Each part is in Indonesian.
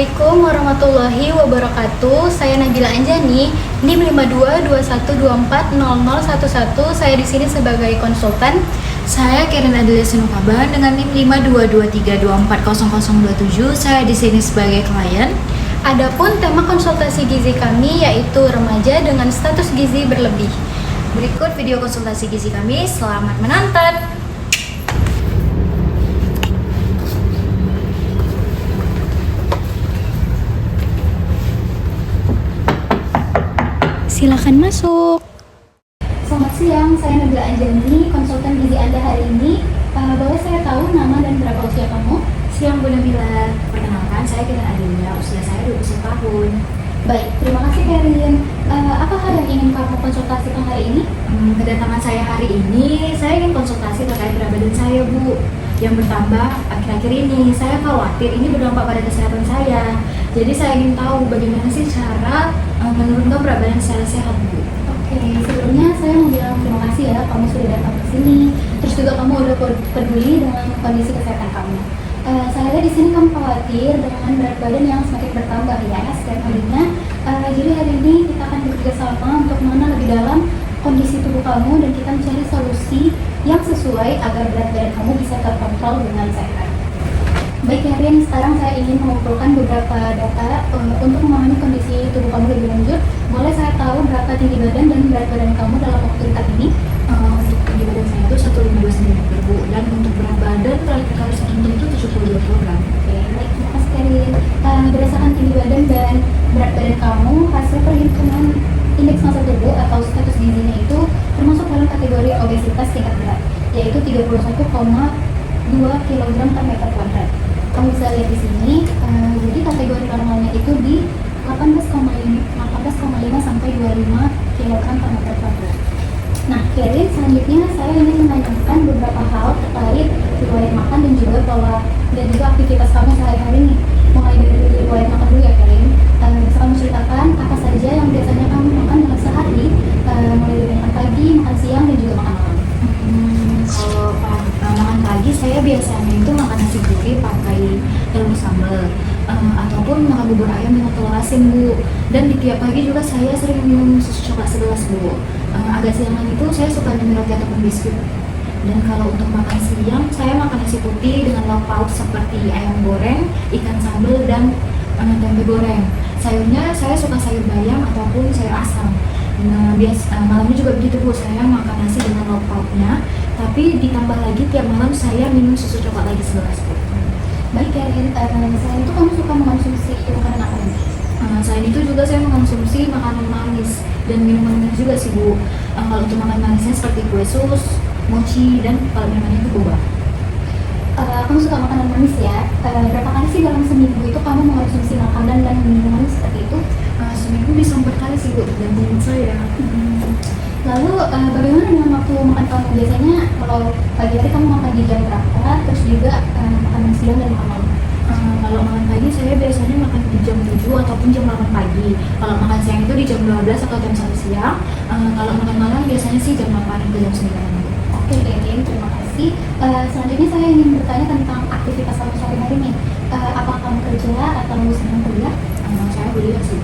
Assalamualaikum warahmatullahi wabarakatuh. Saya Nabila Anjani, NIM 5221240011. Saya di sini sebagai konsultan. Saya Karen Adelia Sinukaban dengan NIM 5223240027. Saya di sini sebagai klien. Adapun tema konsultasi gizi kami yaitu remaja dengan status gizi berlebih. Berikut video konsultasi gizi kami. Selamat menonton. Silakan masuk. Selamat siang, saya Nabila Anjani, konsultan gizi Anda hari ini. Boleh saya tahu nama dan berapa usia kamu? Siang Bu Nabila. Perkenalkan, saya Karen Adelia. Usia saya 21 tahun. Baik, terima kasih Karin. Apakah yang ingin kamu konsultasikan hari ini? Kedatangan saya hari ini, saya ingin konsultasi terkait berat badan saya, Bu. Yang bertambah akhir-akhir ini, saya khawatir ini berdampak pada kesehatan saya. Jadi saya ingin tahu bagaimana sih cara menurunkan berat badan secara sehat, Bu. Oke, sebelumnya saya mau bilang terima kasih ya kamu sudah datang ke sini. Terus juga kamu udah peduli dengan kondisi kesehatan kamu. Saya lihat di sini kamu khawatir dengan berat badan yang semakin bertambah ya setiap harinya. Jadi hari ini kita akan bekerja sama untuk mengenal lebih dalam kondisi tubuh kamu dan kita mencari solusi yang sesuai agar berat badan kamu bisa terkontrol dengan sehat. Baik Karin, sekarang saya ingin mengumpulkan beberapa data untuk memahami kondisi tubuh kamu lebih lanjut. Boleh saya tahu berapa tinggi badan dan berat badan kamu dalam waktu dekat ini? Tinggi badan saya itu 152 cm, Bu. Dan untuk berat badan terakhir kali saya hitung itu 72 kg. Oke, baik, terima kasih Karin. Berdasarkan tinggi badan dan berat badan kamu, hasil perhitungan indeks massa tubuh atau status gizinya itu termasuk dalam kategori obesitas tingkat berat, yaitu 31,2 kg per meter kuadrat. Kamu bisa lihat di sini, jadi kategori normalnya itu di 18,5 sampai 25 kg per meter kuadrat. Nah, Karin, selanjutnya saya ingin menanyakan beberapa hal terkait riwayat makan dan juga pola dan juga aktivitas kamu sehari-hari nih. Mulai dari riwayat makan dulu ya, Karin. Bisa kamu ceritakan apa saja yang biasanya kamu makan dalam sehari, mulai dari makan pagi, makan siang, dan juga makan malam. Kalau makan pagi saya biasanya itu makan nasi putih pakai telur sambal ataupun makan bubur ayam dengan telur asin, Bu. Dan di tiap pagi juga saya sering minum susu coklat 11, Bu. Agak siangan itu saya suka minum roti ataupun biskuit. Dan kalau untuk makan siang saya makan nasi putih dengan lauk pauk seperti ayam goreng, ikan sambal, dan tempe goreng. Sayurnya saya suka sayur bayam ataupun sayur asam. Nah, malamnya juga begitu, Bu. Saya makan nasi dengan lauk pauknya, tapi ditambah lagi tiap malam saya minum susu coklat lagi 11, Bu. Baik Karin, selain itu kamu suka mengonsumsi makanan apa nih? Selain itu juga saya mengonsumsi makanan manis dan minuman manis juga sih, Bu. Kalau untuk makanan manisnya seperti kue sus, mochi, dan kalau minumannya itu boba. Kamu suka makanan manis ya? Berapa kali sih dalam seminggu itu kamu mengonsumsi makanan dan minuman seperti itu? Seminggu bisa 4 kali sih, Bu, tergantung saya. Lalu bagaimana dengan waktu makan kamu? Biasanya kalau pagi hari kamu makan di jam berapa? Terus juga makanan siang dan makan malam? Kalau makan pagi saya biasanya makan di jam 7 ataupun jam 8 pagi. Kalau makan siang itu di jam 12 atau jam 1 siang. Kalau makan malam biasanya sih jam 8 ke jam 9. Oke, Karin, terima kasih. Selanjutnya saya ingin bertanya tentang aktivitas kamu sehari-hari nih. Apakah kamu kerja atau sedang kuliah? Saya kuliah sih.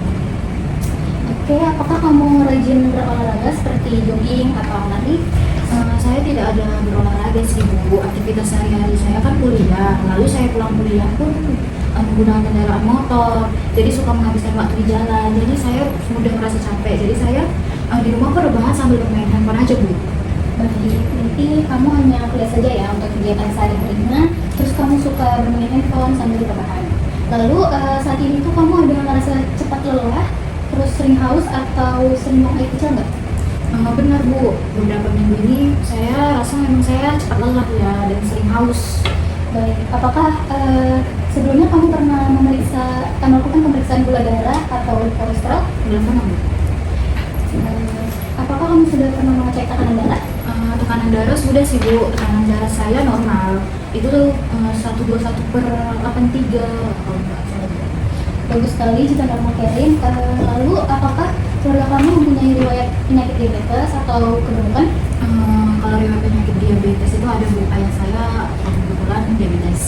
Oke, apakah kamu rajin berolahraga seperti jogging atau lari? Saya tidak ada berolahraga sih, Bu. Aktivitas sehari-hari saya kan kuliah. Lalu saya pulang kuliah pun menggunakan kendaraan motor. Jadi suka menghabiskan waktu di jalan. Jadi saya mudah merasa capek. Jadi saya di rumah rebahan sambil bermain handphone aja, Bu. Baik, berarti kamu hanya kuliah saja ya untuk kegiatan sehari-harinya. Terus kamu suka bermain handphone sambil rebahan. Lalu saat ini tuh kamu ada merasa cepat lelah, terus sering haus atau sering buang air kecil nggak? Benar, Bu. Beberapa minggu ini saya rasa memang saya cepat lelah ya dan sering haus. Baik, apakah sebelumnya kamu pernah melakukan pemeriksaan gula darah atau kolesterol? Belum pernah, Bu. Apakah kamu sudah pernah mengecek tekanan darah? Tekanan darah sudah sih, Bu. Tekanan darah saya normal. Itu 121/83 kalau nggak salah. Bagus sekali jika normal, Karin. Lalu apakah keluarga kamu mempunyai riwayat penyakit diabetes atau kegemukan? Kalau riwayat penyakit diabetes itu ada, Bu. Ayah saya kebetulan diabetes.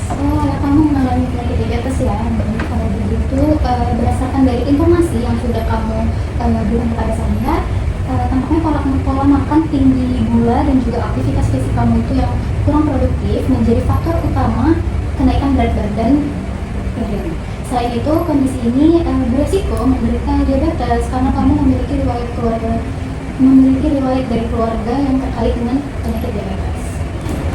Oh, ya kamu mengalami penyakit diabetes ya. Kalau itu berdasarkan dari informasi yang sudah kamu berikan kepada saya, tampaknya pola makan tinggi gula dan juga aktivitas fisik kamu itu yang kurang produktif menjadi faktor utama kenaikan berat badan. Selain itu, kondisi ini beresiko menderita diabetes karena kamu memiliki riwayat dari keluarga yang terkait dengan penyakit diabetes.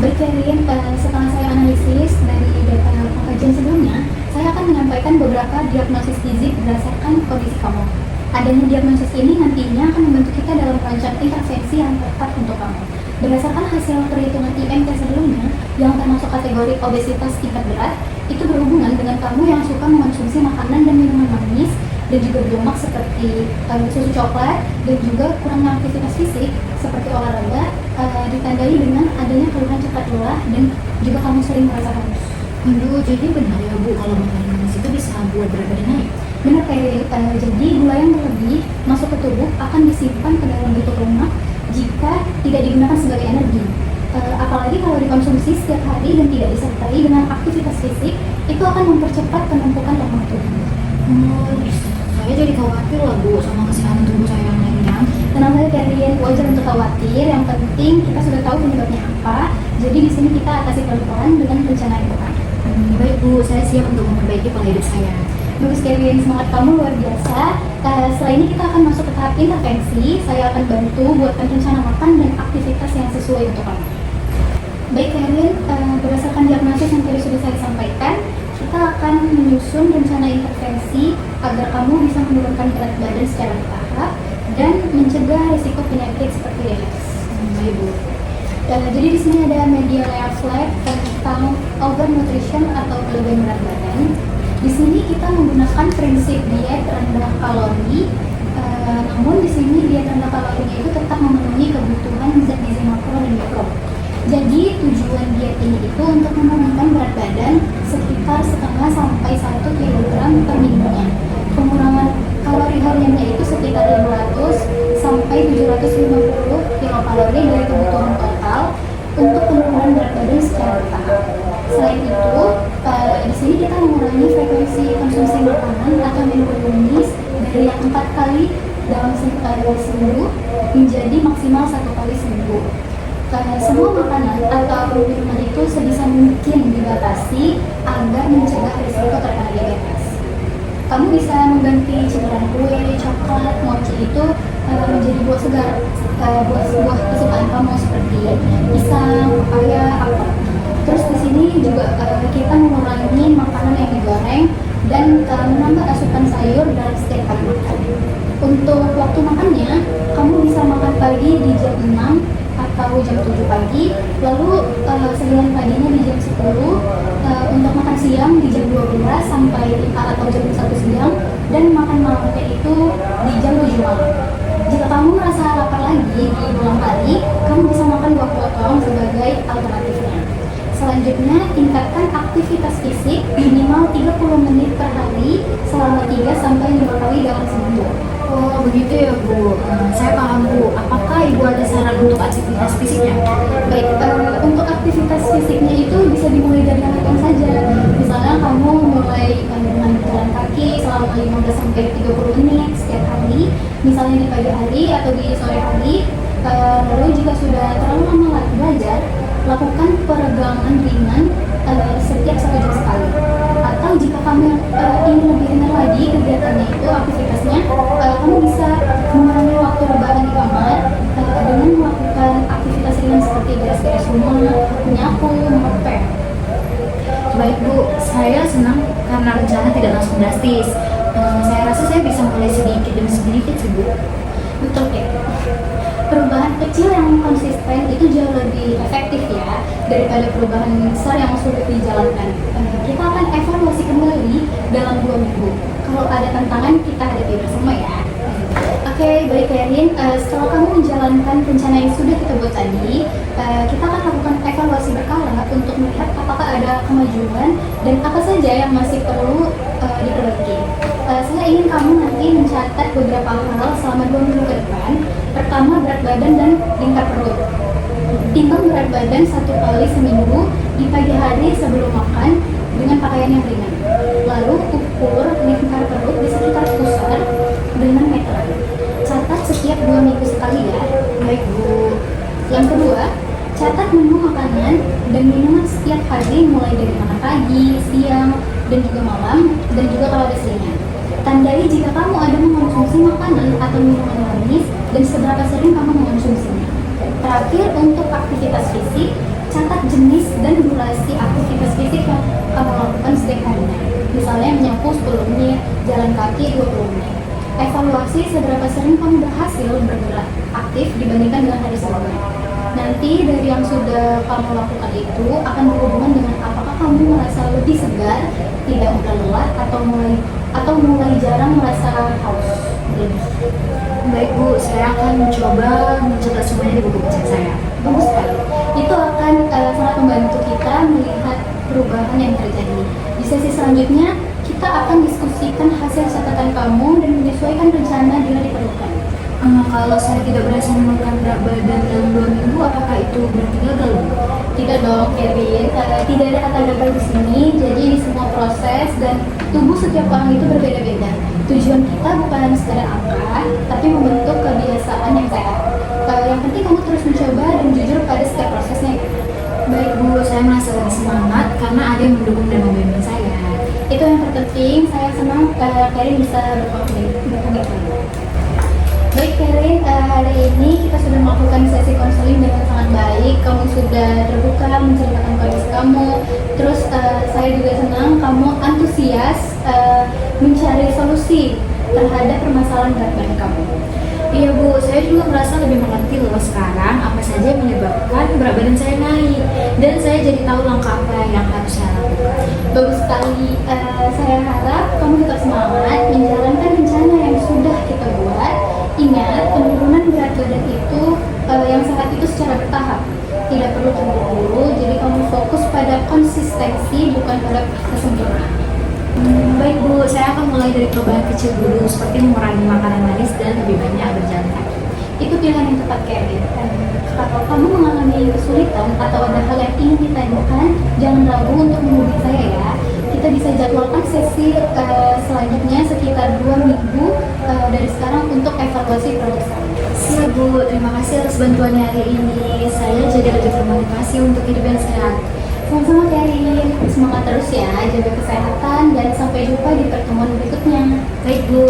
Baik, Karin, setelah saya analisis dari data pengkajian sebelumnya, saya akan menyampaikan beberapa diagnosis gizi berdasarkan kondisi kamu. Adanya diagnosis ini nantinya akan membantu kita dalam merancang intervensi yang tepat untuk kamu. Berdasarkan hasil perhitungan IMT sebelumnya, yang termasuk kategori obesitas tingkat berat, itu berhubungan dengan kamu yang suka mengonsumsi makanan dan minuman manis dan juga berlemak seperti susu coklat dan juga kurangnya aktivitas fisik seperti olahraga, ditandai dengan adanya keluhan cepat lelah dan juga kamu sering merasa haus. Aduh, jadi benar ya Bu, kalau makan manis itu bisa buat berat badan naik? Benar, kayak jadi gula yang berlebih masuk ke tubuh akan disimpan ke dalam bentuk lemak jika tidak digunakan sebagai energi. Apalagi kalau dikonsumsi setiap hari dan tidak disertai dengan aktivitas fisik, itu akan mempercepat penumpukan lemak tubuh. Saya jadi khawatir lah Bu sama kesehatan tubuh saya yang lainnya. Tenang saja, Karin, wajar untuk khawatir. Yang penting kita sudah tahu penyebabnya apa. Jadi di sini kita atasi pelan-pelan dengan rencana yang tepat. Baik Bu, saya siap untuk memperbaiki pola hidup saya. Bagus, Kevin, semangat kamu luar biasa. Setelah ini kita akan masuk ke tahap intervensi. Saya akan bantu buatkan rencana makan dan aktivitas yang sesuai untuk kamu. Baik, Kevin, berdasarkan diagnosis yang tadi sudah saya sampaikan, kita akan menyusun rencana intervensi agar kamu bisa menurunkan berat badan secara bertahap dan mencegah risiko penyakit seperti diabetes. Baik Bu. Jadi di sini ada media layout slide tentang overnutrition atau kelebihan berat badan. Di sini kita menggunakan prinsip diet rendah kalori, namun di sini diet rendah kalorinya itu tetap memenuhi kebutuhan zat gizi makro dan mikro. Jadi tujuan diet ini itu untuk menurunkan berat badan sekitar 0,5 sampai 1 kg per minggunya. Pengurangan kalori hariannya itu sekitar 500 sampai 750 kilokalori dari kebutuhan total untuk penurunan berat badan secara bertahap. Selain itu, di sini kita mengurangi frekuensi konsumsi makanan atau menu manis dari yang 4 kali dalam seminggu menjadi maksimal 1 kali seminggu. Semua makanan atau minuman itu sebisa mungkin dibatasi agar mencegah risiko terkena diabetes. Kamu bisa mengganti cemilan kue, coklat, mochi itu menjadi buah segar, buah kesukaan kamu seperti pisang, pepaya, apel. Terus di sini juga kita mengurangi makanan yang digoreng dan menambah asupan sayur dalam setiap kali makan. Untuk waktu makannya, kamu bisa makan pagi di jam 6 atau jam 7 pagi, lalu sembilan paginya di jam 10, untuk makan siang di jam 12 sampai atau jam 1 siang, dan makan malamnya itu di jam 7 malam. Jika kamu merasa lapar lagi di malam hari, kamu bisa makan buah potong sebagai alternatifnya. Selanjutnya, tingkatkan aktivitas fisik minimal 30 menit per hari selama 3 sampai 5 kali dalam seminggu. Oh begitu ya Bu, saya paham Bu. Apakah Ibu ada saran untuk aktivitas fisiknya? Baik, untuk aktivitas fisiknya itu bisa dimulai dari yang ringan saja. Misalnya kamu mulai dengan berjalan kaki selama 15 sampai 30 menit setiap hari, misalnya di pagi hari atau di sore hari. Lalu jika sudah terlalu lama belajar, lakukan peregangan ringan setiap 1 jam sekali. Atau jika kamu ingin lebih ringan lagi kegiatannya itu, aktivitasnya, kamu bisa mengurangi waktu rebahan di kamar dengan melakukan aktivitas ringan seperti beres-beres rumah, menyapu, mengepel. Baik Bu, saya senang karena rencana tidak langsung drastis. Saya rasa saya bisa mulai sedikit demi sedikit sih Bu. Betul ya. Perubahan kecil yang konsisten itu jauh lebih efektif ya daripada perubahan besar yang sulit dijalankan. Kita akan evaluasi kembali dalam 2 minggu. Kalau ada tantangan, kita hadapi bersama ya. Oke, baik Karin. Setelah kamu menjalankan rencana yang sudah kita buat tadi, kita akan lakukan evaluasi berkala untuk melihat apakah ada kemajuan dan apa saja yang masih perlu diperbaiki. Saya ingin kamu nanti mencatat beberapa hal selama 2 minggu ke depan. Pertama, berat badan dan lingkar perut. Timbang berat badan 1 kali seminggu di pagi hari sebelum makan dengan pakaian yang ringan. Lalu ukur lingkar perut di sekitar pusar dengan meteran. Catat setiap 2 minggu sekali ya. Baik Bu. Yang kedua, catat menu makanan dan minuman setiap hari mulai dari makan pagi, siang, dan juga malam, dan juga kalau ada selingan. Tandai jika kamu ada mengonsumsi makanan atau minuman manis dan seberapa sering kamu mengonsumsinya. Terakhir, untuk aktivitas fisik, catat jenis dan durasi aktivitas fisik yang kamu lakukan setiap harinya. Misalnya menyapu 10 menit, jalan kaki 20 menit. Evaluasi seberapa sering kamu berhasil bergerak aktif dibandingkan dengan hari sebelumnya. Nanti dari yang sudah kamu lakukan itu akan berhubungan dengan apakah kamu merasa lebih segar, tidak mudah lelah, atau mulai jarang merasa haus. Baik Bu, saya akan mencoba mencatat semuanya di buku kecil saya. Bagus sekali. Itu akan sangat membantu kita melihat perubahan yang terjadi. Di sesi selanjutnya, kita akan diskusikan hasil catatan kamu dan menyesuaikan rencana bila diperlukan. Kalau saya tidak berhasil menurunkan berat badan dalam 2 minggu, apakah itu berarti gagal Bu? Tidak dong, Kevin. Tidak ada kata gagal di sini. Jadi ini semua proses dan tubuh setiap orang itu berbeda-beda. Tujuan kita bukan sekedar angka, tapi membentuk kebiasaan yang sehat. Yang penting kamu terus mencoba dan jujur pada setiap prosesnya. Baik Bu, saya merasa lebih semangat karena ada yang mendukung dan membimbing saya. Itu yang terpenting. Saya senang Karen bisa berkomitmen. Baik Karen, hari ini kita sudah melakukan sesi konseling dengan sangat baik. Kamu sudah terbuka menceritakan kondisi kamu. Terus saya juga senang kamu antusias mencari solusi terhadap permasalahan berat badan kamu. Iya Bu, saya juga merasa lebih mengerti loh sekarang apa saja yang menyebabkan berat badan saya naik. Dan saya jadi tahu langkah apa yang harus saya lakukan. Bagus sekali. Saya harap kamu tetap semangat menjalankan rencana yang sudah kita buat. Ingat, penurunan berat badan itu yang sehat itu secara bertahap. Tidak perlu terburu-buru, jadi kamu fokus pada konsistensi bukan pada kesempurnaan. Baik Bu, saya akan mulai dari perubahan kecil dulu, seperti mengurangi makanan manis dan lebih banyak berjalan kaki. Itu pilihan yang tepat, Kevin. Kalau kamu mengalami kesulitan atau ada hal yang ingin ditanyakan, jangan ragu untuk menghubungi saya ya. Kita bisa jadwalkan sesi selanjutnya sekitar 2 minggu dari sekarang untuk evaluasi progres kamu. Siap Bu, terima kasih atas bantuannya hari ini. Saya jadi lebih termotivasi untuk hidup yang sehat. Sama-sama Kevin, semangat terus ya, jaga kesehatan dan sampai jumpa di pertemuan berikutnya. Baik Bu.